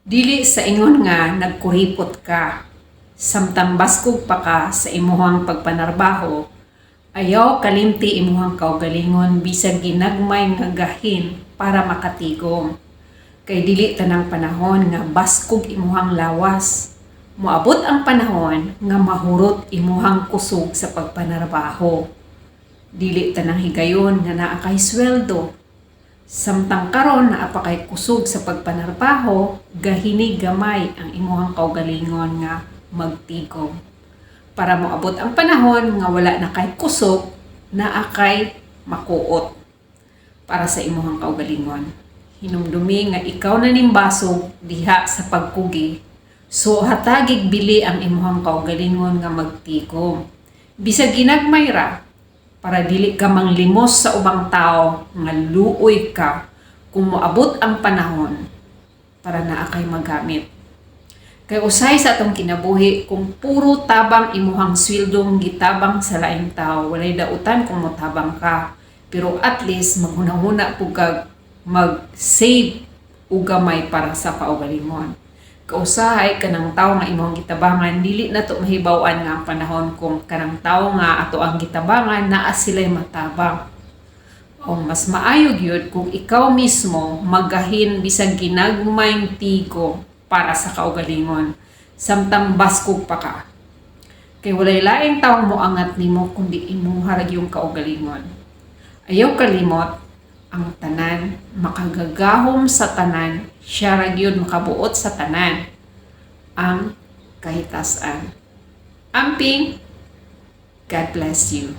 Dili sa ingon nga nagkuripot ka, samtang baskog pa ka sa imuhang pagpanarbaho, ayaw kalimti imuhang kaugalingon bisag ginagmay nga gahin para makatigom. Kay dili tanang panahon nga baskog imuhang lawas. Moabot ang panahon nga mahurot imuhang kusog sa pagpanarbaho. Dili tanang higayon nga naa kay sweldo. Samtang karon naa pa kay kusog sa pagpanarbaho, gahini gamay ang imuhang kaugalingon nga magtigom. Para moabot ang panahon nga wala na kay kusog, naa kay makuot para sa imuhang kaugalingon. Hinumdumi nga ikaw na nimbasog diha sa pagkugi, so hatagig bili ang imuhang kaugalingon nga magtigom. Bisag ginagmay ra, para dili ka manglimos sa ubang tao nga luoy ka kung moabot ang panahon para naa kay magamit. Kay usay sa atong kinabuhi kung puro tabang imuhang sweldong gitabang sa laing tao, walay dautan kung motabang ka. Pero at least maghunahuna pug kag mag-save og gamay para sa kaugalingon. Kausahay kanang tawo nga imong gitabangan, dili na to mahibaw-an nga ang panahon kung kanang tawo nga ato ang gitabangan naa sila'y matabang. O mas maayo gyud kung ikaw mismo magahin bisag ginagmayng tigo para sa kaugalingon, samtang baskog pa ka. Kay walay laing taong moangat nimo kundi imuha ra yung kaugalingon. Ayaw kalimot, ang tanan makagagahom sa tanan, siya ra gyud makabuot sa tanan, ang kahitasan. Amping, God bless you.